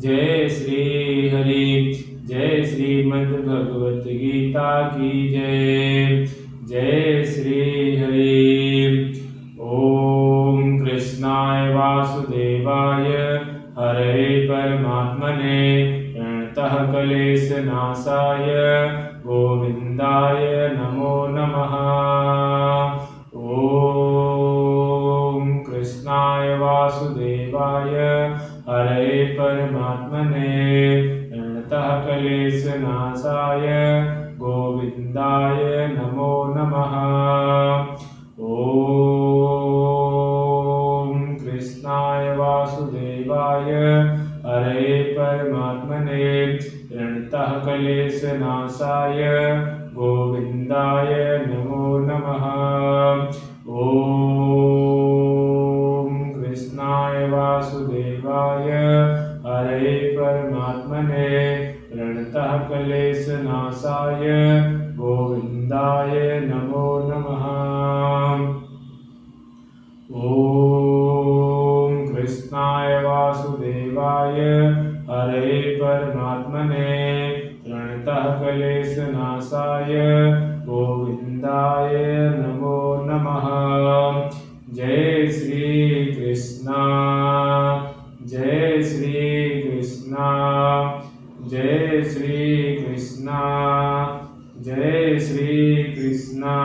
जय श्री हरि। जय श्रीमद् भगवत गीता की जय। जय श्री हरि। ओम कृष्णाय वासुदेवाय हरे परमात्मने प्रणतः क्लेशनाशाय गोविंदाय नमो नमः। ओम कृष्णाय वासुदेवाय हरे परमात्मने प्रणतः क्लेशनाशाय गोविंदाय नमो नमः। ओम कृष्णाय वासुदेवाय हरे परमात्मने प्रणतः क्लेशनाशाय गोविंदाय नमो नमः। ओम कृष्णाय वासुदेवाय हरे परमात्मने प्रणतः क्लेशनाशाय गोविंदाय नमो नमः। ओम कृष्णाय वासुदेवाय हरे परमात्मने प्रणतः क्लेशनाशाय गोविंदाय नमो नमः। जय श्री कृष्णा। जय श्री कृष्णा। जय श्री कृष्णा। जय श्री कृष्णा।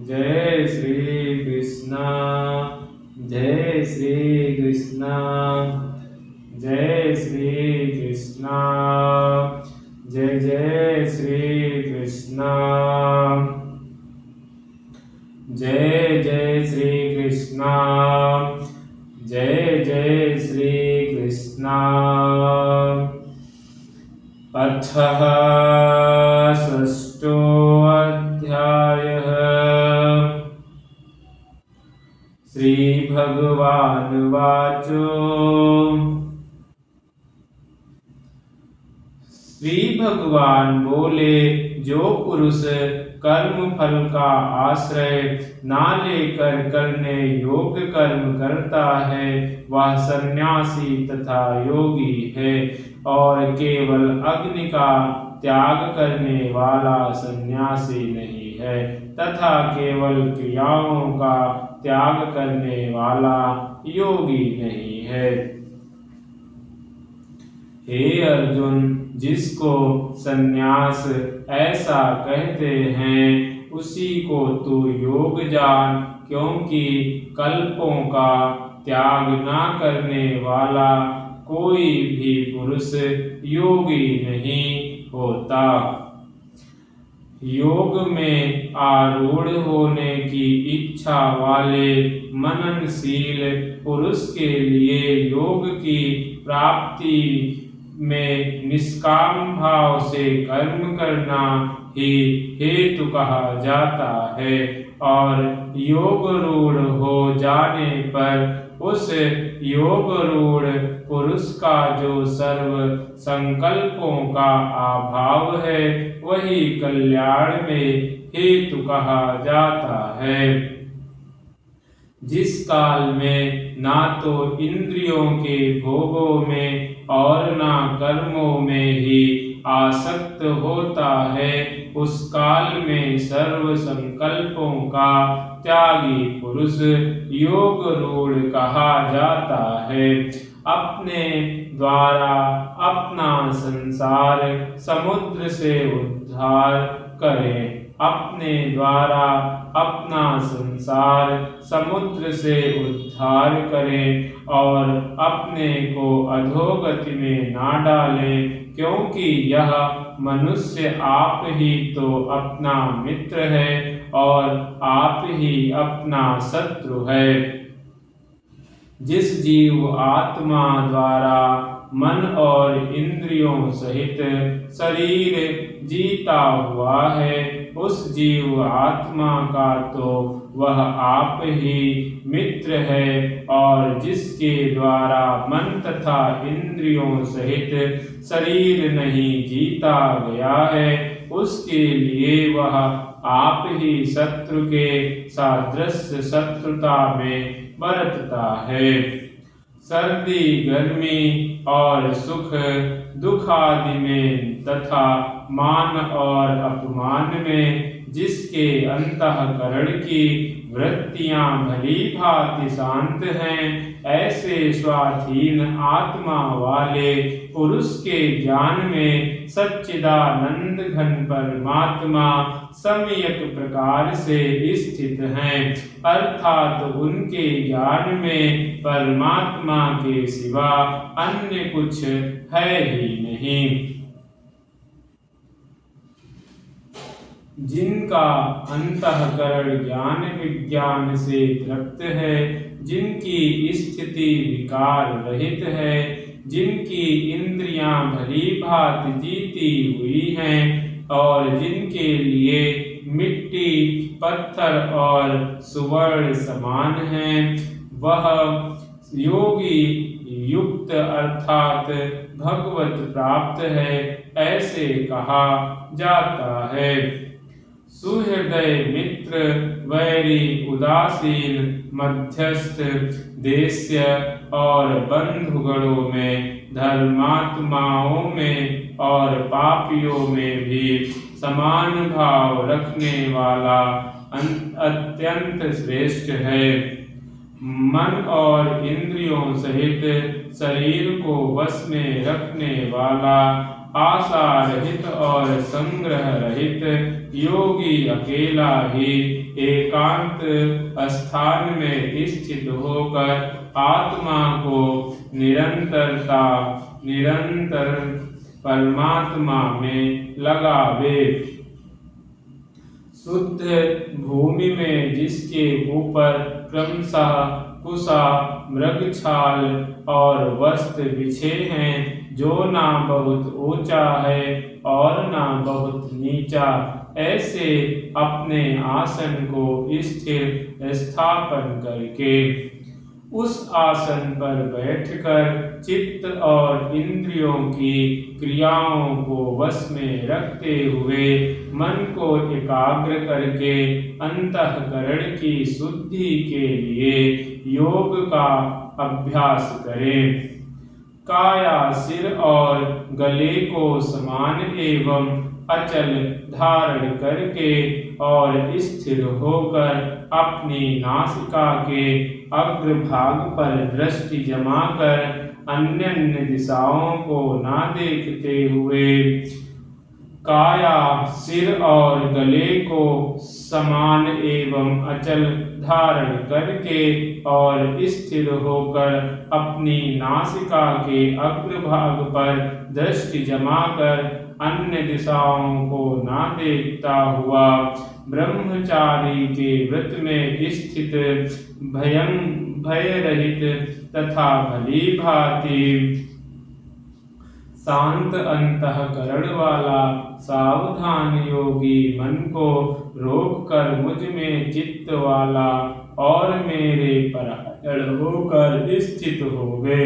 जय श्री कृष्णा। जय श्री कृष्णा। जय श्री कृष्णा। जय जय श्री कृष्णा। जय जय श्री कृष्णा। जय जय श्री कृष्णा। अथः षष्ठोऽध्यायः। श्रीभगवानुवाच। श्री भगवान बोले, जो पुरुष कर्म फल का आश्रय ना लेकर करने योग्य कर्म करता है वह सन्यासी तथा योगी है, और केवल अग्नि का त्याग करने वाला सन्यासी नहीं है, तथा केवल क्रियाओं का त्याग करने वाला योगी नहीं है। हे अर्जुन, जिसको सन्यास ऐसा कहते हैं उसी को तू योग जान, क्योंकि कल्पों का त्याग ना करने वाला कोई भी पुरुष योगी नहीं होता। योग में आरूढ़ होने की इच्छा वाले मननशील पुरुष के लिए योग की प्राप्ति में निष्काम भाव से कर्म करना ही हेतु कहा जाता है, और योग रूढ़ हो जाने पर उस योग रूढ़ पुरुष का जो सर्व संकल्पों का अभाव है वही कल्याण में हेतु कहा जाता है। जिस काल में ना तो इंद्रियों के भोगों में और ना कर्मों में ही आसक्त होता है, उस काल में सर्व संकल्पों का त्यागी पुरुष योग रूढ़ कहा जाता है। अपने द्वारा अपना संसार समुद्र से उद्धार करें। अपने द्वारा अपना संसार समुद्र से उद्धार करें और अपने को अधोगति में ना डालें, क्योंकि यह मनुष्य आप ही तो अपना मित्र है और आप ही अपना शत्रु है। जिस जीव आत्मा द्वारा मन और इंद्रियों सहित शरीर जीता हुआ है, उस जीव आत्मा का तो वह आप ही मित्र है, और जिसके द्वारा मन तथा इंद्रियों सहित शरीर नहीं जीता गया है, उसके लिए वह आप ही शत्रु के सादृश्य शत्रुता में बरतता है। सर्दी गर्मी और सुख दुख आदि में तथा मान और अपमान में जिसके अंतःकरण की वृत्तियां भली भांति शांत हैं, ऐसे स्वाधीन आत्मा वाले पुरुष के ज्ञान में सच्चिदानंद घन परमात्मा सम्यक प्रकार से स्थित हैं, अर्थात उनके ज्ञान में परमात्मा के सिवा अन्य कुछ है ही नहीं। जिनका अंतःकरण ज्ञान विज्ञान से तृप्त है, जिनकी स्थिति विकार रहित है, जिनकी इंद्रियां भली भांति जीती हुई हैं और जिनके लिए मिट्टी पत्थर और सुवर्ण समान हैं, वह योगी युक्त अर्थात भगवत प्राप्त है, ऐसे कहा जाता है। सुहृदय मित्र वैरी उदासीन मध्यस्थ देश्य और बंधुगणों में धर्मात्माओं में और पापियों में भी समान भाव रखने वाला अत्यंत श्रेष्ठ है। मन और इंद्रियों सहित शरीर को वश में रखने वाला आशा रहित और संग्रह रहित योगी अकेला ही एकांत स्थान में स्थित होकर आत्मा को निरंतर परमात्मा में लगावे। शुद्ध भूमि में जिसके ऊपर क्रमशः कुशा मृगछाल और वस्त्र बिछे हैं, जो ना बहुत ऊंचा है और ना बहुत नीचा, ऐसे अपने आसन को स्थिर स्थापन करके उस आसन पर बैठकर चित्त और इंद्रियों की क्रियाओं को वश में रखते हुए मन को एकाग्र करके अंतःकरण की शुद्धि के लिए योग का अभ्यास करें। काया सिर और गले को समान एवं अचल धारण करके और स्थिर होकर अपनी नासिका के अग्रभाग पर दृष्टि जमाकर अन्य दिशाओं को ना देखते हुए काया सिर और गले को समान एवं अचल धारण करके और स्थिर होकर अपनी नासिका के अग्रभाग पर दृष्टि जमाकर अन्य दिशाओं को ना देखता हुआ ब्रह्मचारी के व्रत में स्थित भय रहित तथा भली भांति शांत अंतःकरण वाला सावधान योगी मन को रोक कर मुझ में चित्त वाला और मेरे पर अड़ल होकर स्थित होवे।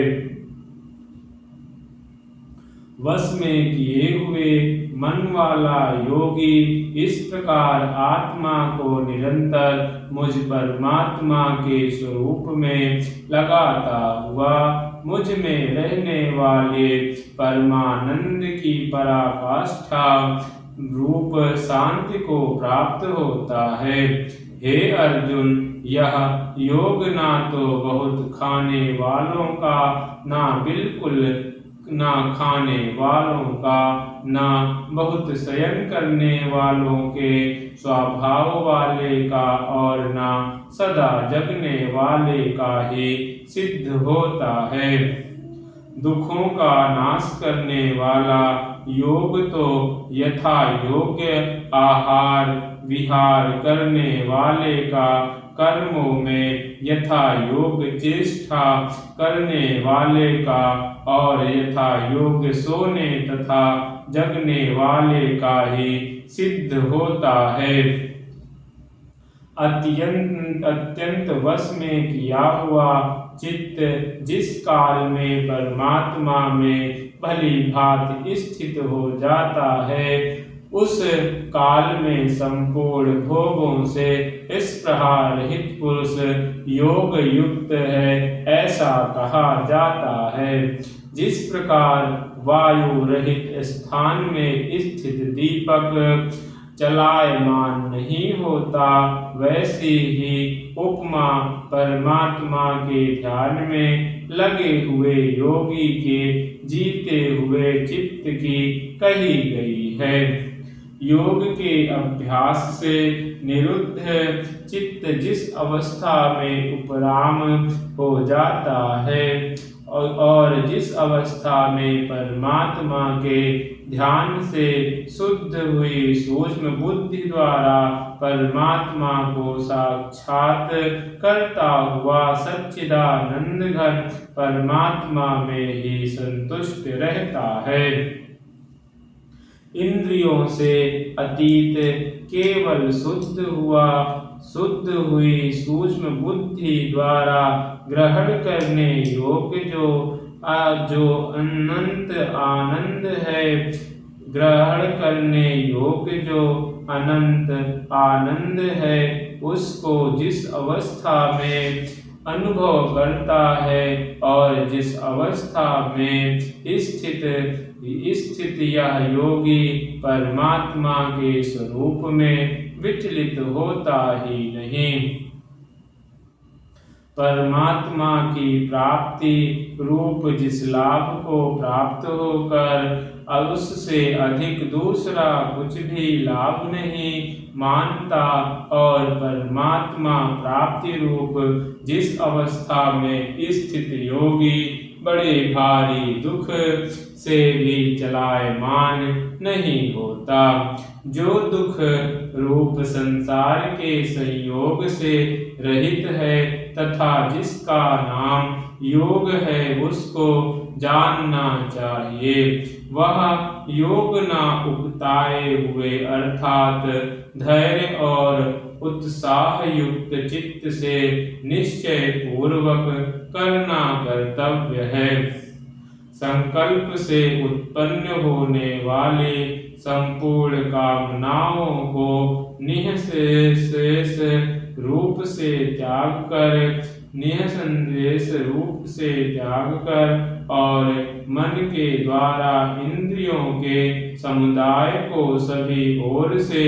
वश में किए हुए मन वाला योगी इस प्रकार आत्मा को निरंतर मुझ परमात्मा के स्वरूप में लगाता हुआ मुझ में रहने वाले परमानंद की पराकाष्ठा रूप शांति को प्राप्त होता है। हे अर्जुन, यह योग ना तो बहुत खाने वालों का, ना बिल्कुल ना खाने वालों का, ना बहुत शयन करने वालों के स्वभाव वाले का, और ना सदा जगने वाले का ही सिद्ध होता है। दुखों का नाश करने वाला योग तो यथा योग्य आहार विहार करने वाले का, कर्मों में यथा योग चेष्टा करने वाले का, और यथा योग सोने तथा जगने वाले का ही सिद्ध होता है। अत्यंत वश में किया हुआ चित्त जिस काल में परमात्मा में भली भांति स्थित हो जाता है, उस काल में संपूर्ण भोगों से इस प्रकार रहित पुरुष योग युक्त है, ऐसा कहा जाता है। जिस प्रकार वायु रहित स्थान में स्थित दीपक चलायमान नहीं होता, वैसी ही उपमा परमात्मा के ध्यान में लगे हुए योगी के जीते हुए चित्त की कही गई है। योग के अभ्यास से निरुद्ध चित्त जिस अवस्था में उपराम हो जाता है और जिस अवस्था में परमात्मा के ध्यान से शुद्ध हुई सूक्ष्म बुद्धि द्वारा परमात्मा को साक्षात करता हुआ सच्चिदानंद घन परमात्मा में ही संतुष्ट रहता है। इंद्रियों से अतीत केवल शुद्ध हुई सूक्ष्म बुद्धि द्वारा ग्रहण करने योग्य जो अनंत आनंद है, ग्रहण करने योग्य जो अनंत आनंद है, उसको जिस अवस्था में अनुभव करता है और जिस अवस्था में स्थित यह योगी परमात्मा के स्वरूप में विचलित होता ही नहीं। परमात्मा की प्राप्ति रूप जिस लाभ को प्राप्त होकर उससे अधिक दूसरा कुछ भी लाभ नहीं मानता और परमात्मा प्राप्ति रूप जिस अवस्था में स्थित योगी बड़े भारी दुख से भी चलायमान नहीं होता, जो दुख रूप संसार के संयोग से रहित है तथा जिसका नाम योग है, उसको जानना चाहिए। वह योग ना उकताए हुए अर्थात धैर्य और उत्साह युक्त चित्त से निश्चय पूर्वक करना कर्तव्य है। संकल्प से उत्पन्न होने वाले संपूर्ण कामनाओं को निःशेष रूप से त्याग कर और मन के द्वारा इंद्रियों के समुदाय को सभी ओर से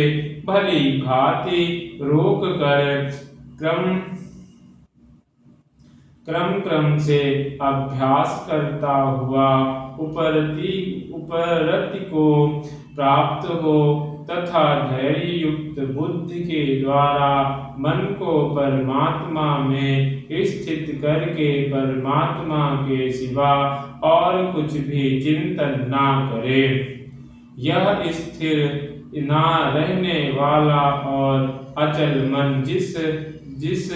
भली भांति रोक कर क्रम से अभ्यास करता हुआ उपरति को प्राप्त हो तथा धैर्य युक्त बुद्धि के द्वारा मन को परमात्मा में स्थित करके परमात्मा के सिवा और कुछ भी चिंतन ना करे। यह स्थिर ना रहने वाला और अचल मन जिस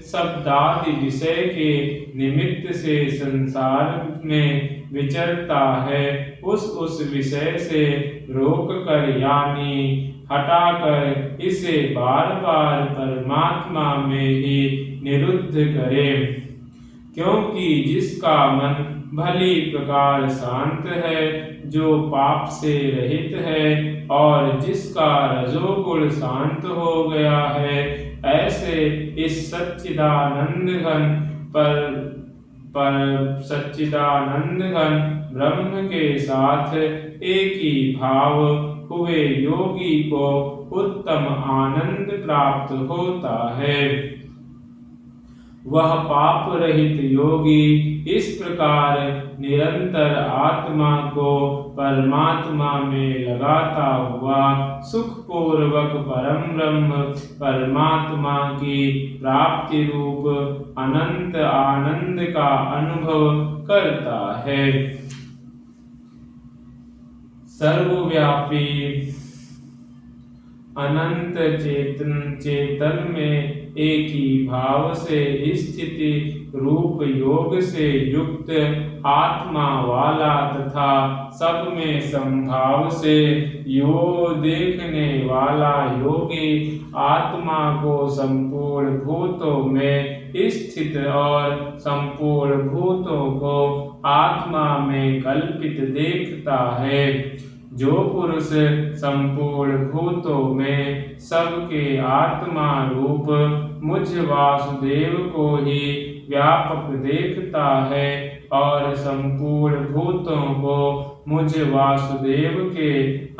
शब्दादि विषय के निमित्त से संसार में विचरता है, उस विषय से रोक कर यानी हटाकर इसे बार बार परमात्मा में ही निरुद्ध करे। क्योंकि जिसका मन भली प्रकार शांत है, जो पाप से रहित है और जिसका रजोगुण शांत हो गया है, ऐसे इस सच्चिदानंद घन ब्रह्म के साथ एक ही भाव हुए योगी को उत्तम आनंद प्राप्त होता है। वह पाप रहित योगी इस प्रकार निरंतर आत्मा को परमात्मा में लगाता हुआ सुखपूर्वक परम ब्रह्म परमात्मा की प्राप्ति रूप अनंत आनंद का अनुभव करता है। सर्वव्यापी अनंत चेतन में एक ही भाव से स्थिति रूप योग से युक्त आत्मा वाला तथा सब में संभाव से देखने वाला योगी आत्मा को संपूर्ण भूतों में स्थित और संपूर्ण भूतों को आत्मा में कल्पित देखता है। जो पुरुष संपूर्ण भूतों में सबके आत्मा रूप मुझ वासुदेव को ही व्यापक देखता है और संपूर्ण भूतों को मुझ वासुदेव के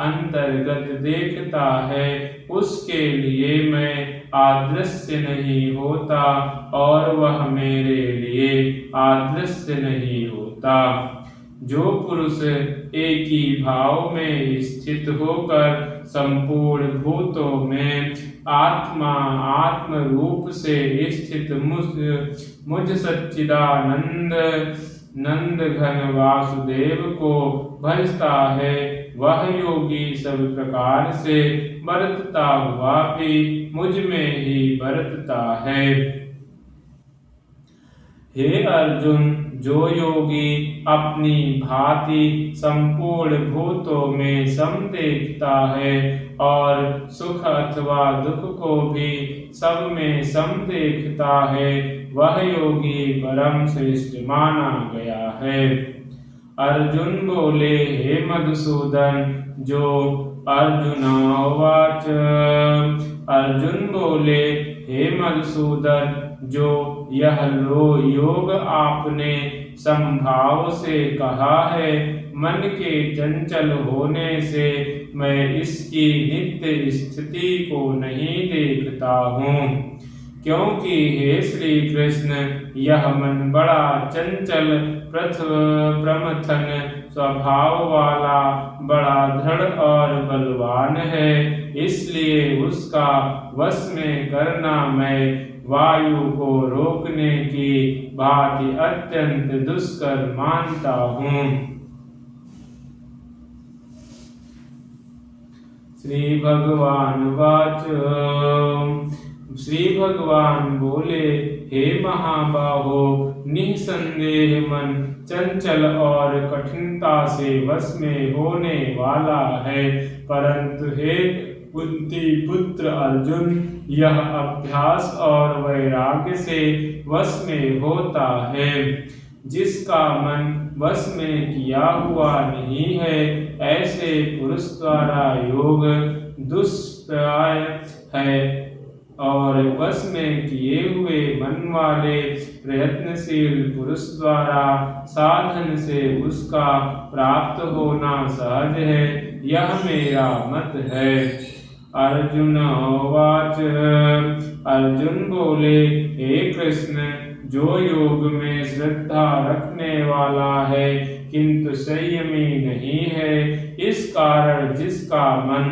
अंतर्गत देखता है, उसके लिए मैं अदृश्य नहीं होता और वह मेरे लिए अदृश्य नहीं होता। जो पुरुष एक ही भाव में स्थित होकर संपूर्ण भूतों में आत्म रूप से स्थित मुझ सच्चिदानंद नंद घन वासुदेव को भजता है, वह योगी सब प्रकार से बरतता हुआ भी मुझ में ही बरतता है। हे अर्जुन, जो योगी अपनी भांति संपूर्ण भूतों में सम देखता है और सुख अथवा दुख को भी सब में सम देखता है, वह योगी परम श्रेष्ठ माना गया है। अर्जुन बोले, हे मधुसूदन, जो अर्जुनोवाच। अर्जुन बोले, हे मधुसूदन, जो यह योग आपने समभाव से कहा है, मन के चंचल होने से मैं इसकी नित्य स्थिति को नहीं देखता हूँ, क्योंकि हे श्री कृष्ण, यह मन बड़ा चंचल प्रमथन स्वभाव वाला, बड़ा दृढ़ और बलवान है, इसलिए उसका वश में करना मैं वायु को रोकने की भांति अत्यंत दुष्कर मानता हूँ। श्री भगवान वाच। श्री भगवान बोले, हे महाबाहो, निसंदेह मन चंचल और कठिनता से वश में होने वाला है, परंतु हे कुंती पुत्र अर्जुन, यह अभ्यास और वैराग्य से वश में होता है। जिसका मन वश में किया हुआ नहीं है, ऐसे पुरुष द्वारा योग दुष्प्राय है और वश में किए हुए मन वाले प्रयत्नशील पुरुष द्वारा साधन से उसका प्राप्त होना सहज है, यह मेरा मत है। अर्जुन उवाच। अर्जुन बोले, हे कृष्ण, जो योग में श्रद्धा रखने वाला है किंतु संयमी नहीं है, इस कारण जिसका मन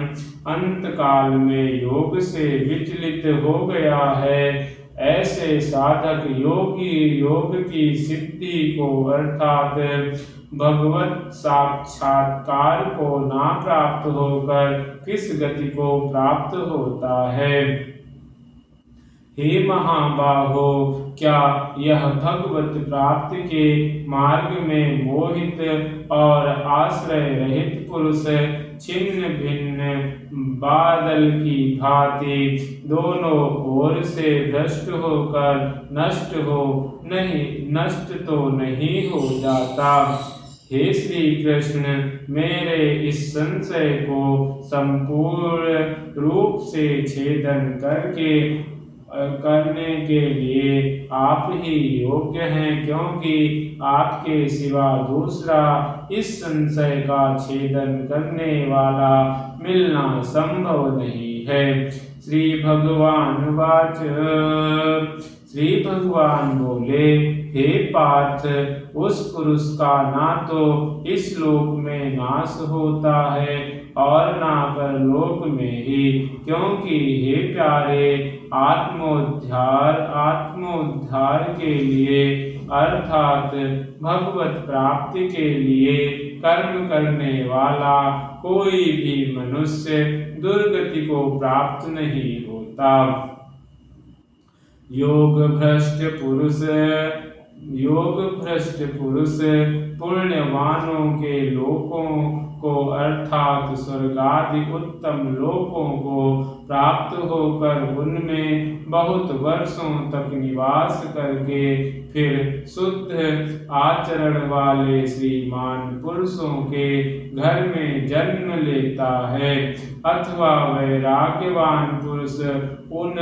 अंत काल में योग से विचलित हो गया है, ऐसे साधक योगी योग की सिद्धि को अर्थात भगवत साक्षात्कार को ना प्राप्त होकर किस गति को प्राप्त होता है। हे महाबाहो, क्या यह भगवत प्राप्ति के मार्ग में मोहित और आश्रय रहित पुरुष छिन्न भिन्न बादल की भांति दोनों ओर से भ्रष्ट होकर नष्ट तो नहीं हो जाता? हे श्री कृष्ण, मेरे इस संशय को संपूर्ण रूप से छेदन करने के लिए आप ही योग्य हैं, क्योंकि आपके सिवा दूसरा इस संशय का छेदन करने वाला मिलना संभव नहीं है। श्री भगवान वाच। श्री भगवान बोले, हे पार्थ, उस पुरुष का ना तो इस लोक में नाश होता है और ना परलोक में ही, क्योंकि हे प्यारे, आत्मोद्धार के लिए अर्थात भगवत प्राप्ति के लिए कर्म करने वाला कोई भी मनुष्य दुर्गति को प्राप्त नहीं होता। योग भ्रष्ट पुरुष पुण्यवानों के लोकों को अर्थात स्वर्ग आदि उत्तम लोकों को प्राप्त होकर उनमें बहुत वर्षों तक निवास करके फिर शुद्ध आचरण वाले श्रीमान पुरुषों के घर में जन्म लेता है, अथवा वैराग्यवान पुरुष उन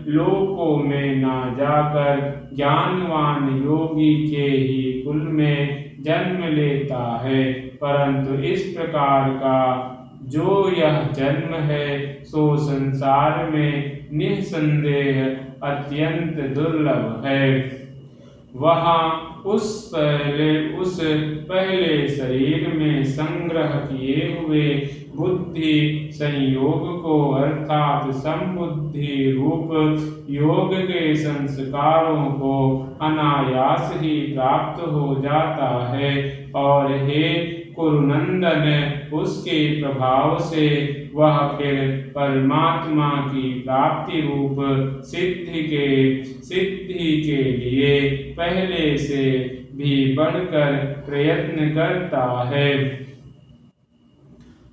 लोकों में ना जाकर ज्ञानवान योगी के ही कुल में जन्म लेता है। परंतु इस प्रकार का जो यह जन्म है सो संसार में निसंदेह अत्यंत दुर्लभ है। वहाँ उस पहले शरीर में संग्रह किए हुए बुद्धि संयोग को अर्थात संबुद्धि रूप योग के संस्कारों को अनायास ही प्राप्त हो जाता है। और हे कुरुनंदन, उसके प्रभाव से वह फिर परमात्मा की प्राप्ति रूप सिद्धि के लिए पहले से भी बढ़कर प्रयत्न करता है।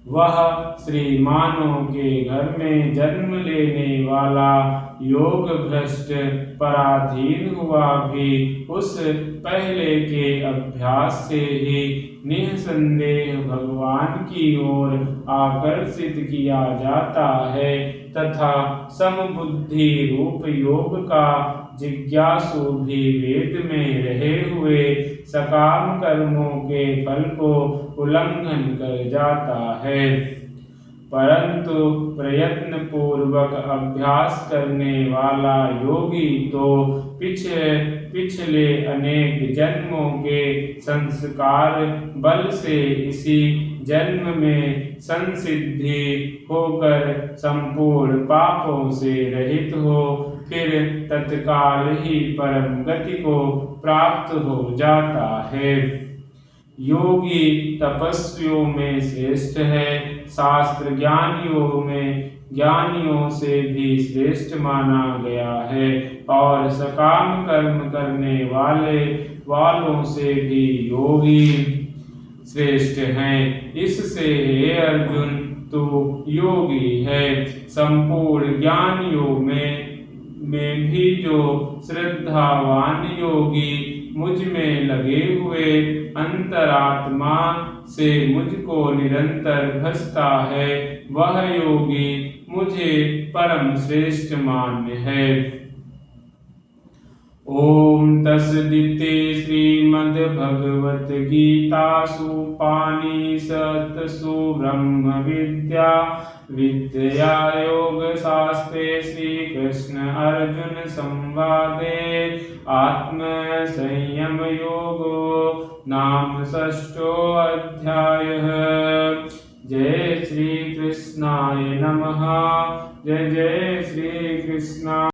वह श्रीमानों के घर में जन्म लेने वाला योग भ्रष्ट पराधीन हुआ भी उस पहले के अभ्यास से ही निसंदेह भगवान की ओर आकर्षित किया जाता है, तथा समबुद्धि रूप योग का जिज्ञासु भी वेद में रहे हुए सकाम कर्मों के फल को उल्लंघन कर जाता है। परंतु प्रयत्न पूर्वक अभ्यास करने वाला योगी तो पिछले अनेक जन्मों के संस्कार बल से इसी जन्म में संसिद्धि होकर संपूर्ण पापों से रहित हो फिर तत्काल ही परम गति को प्राप्त हो जाता है। योगी तपस्वियों में श्रेष्ठ है, शास्त्र ज्ञानियों से भी श्रेष्ठ माना गया है, और सकाम कर्म करने वालों से भी योगी श्रेष्ठ हैं। इससे हे अर्जुन, तू योगी है। संपूर्ण ज्ञानियों में भी जो श्रद्धावान योगी मुझ में लगे हुए अंतरात्मा से मुझको निरंतर भजता है, वह योगी मुझे परम श्रेष्ठ मान्य है। ओम तस्सदिति श्रीमद्भगवत गीतासु उपनिषत्सु ब्रह्म विद्या योग शास्त्रे श्री कृष्ण अर्जुन संवादे आत्म संयम योगो नाम षष्ठो अध्यायः। जय श्री कृष्णाय नमः। जय जय श्री कृष्ण।